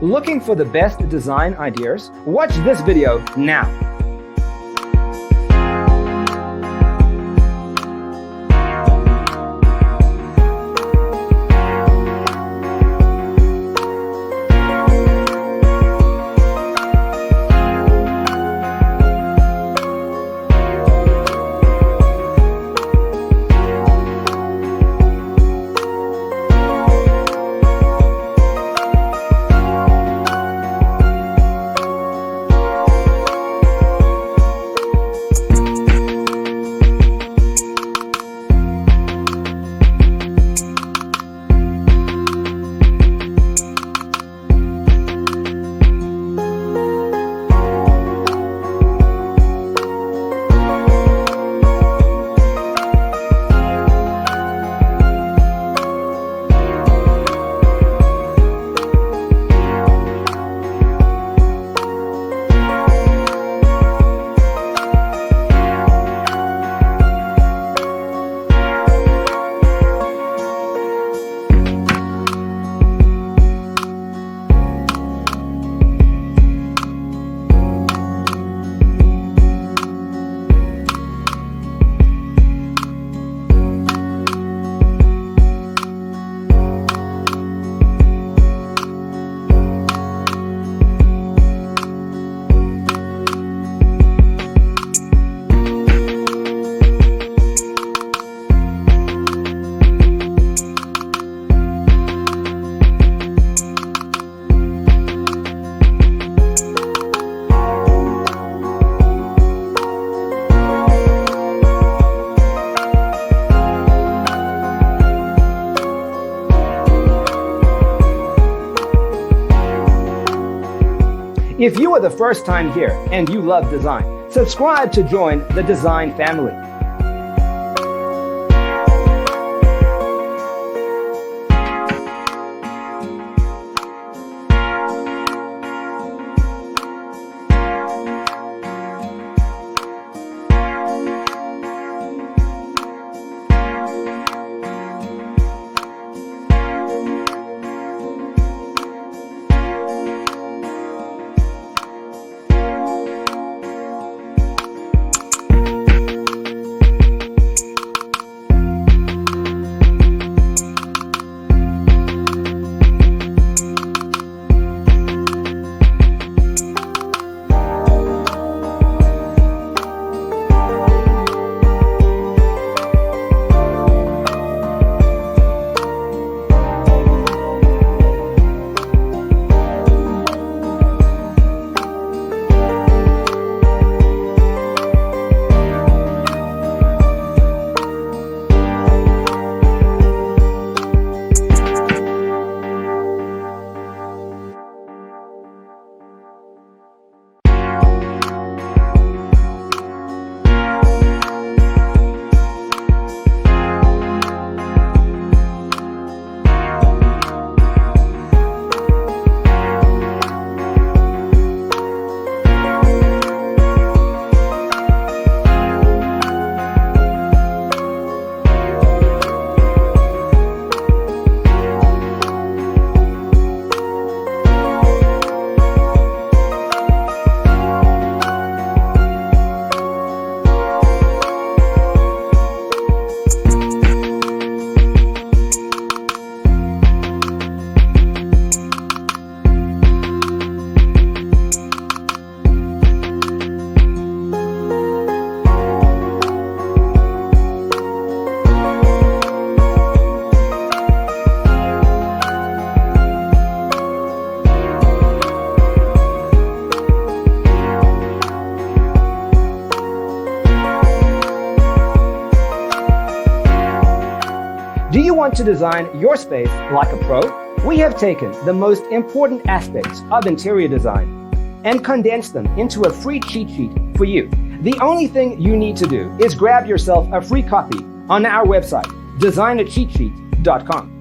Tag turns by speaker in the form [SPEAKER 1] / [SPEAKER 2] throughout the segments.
[SPEAKER 1] Looking for the best design ideas? Watch this video now. If you are the first time here and you love design, subscribe to join the design family. Do you want to design your space like a pro? We have taken the most important aspects of interior design and condensed them into a free cheat sheet for you. The only thing you need to do is grab yourself a free copy on our website, designacheatsheet.com.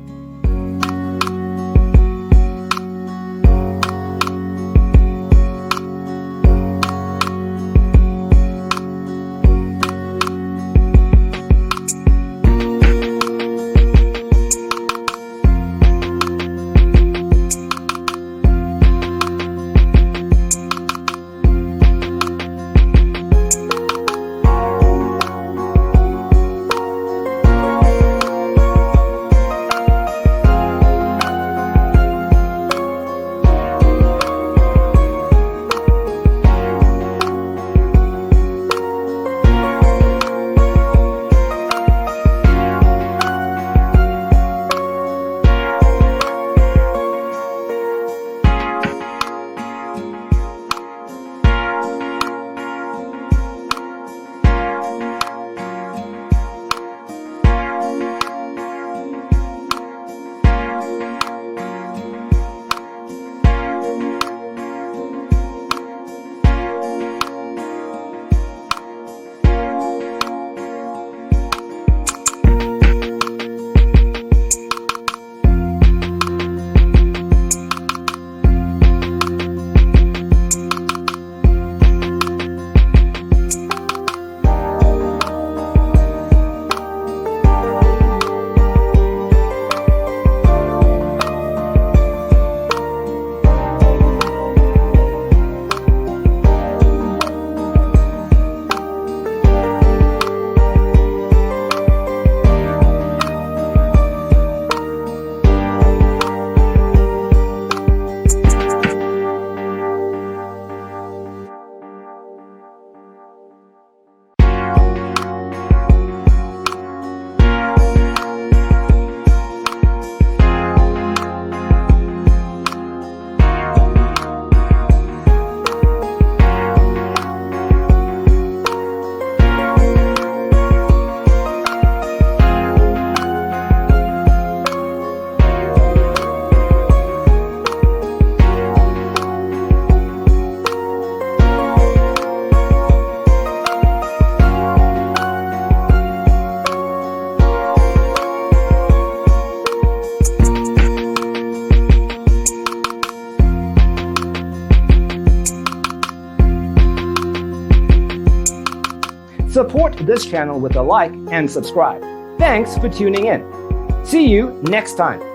[SPEAKER 1] Support this channel with a like and subscribe. Thanks for tuning in. See you next time.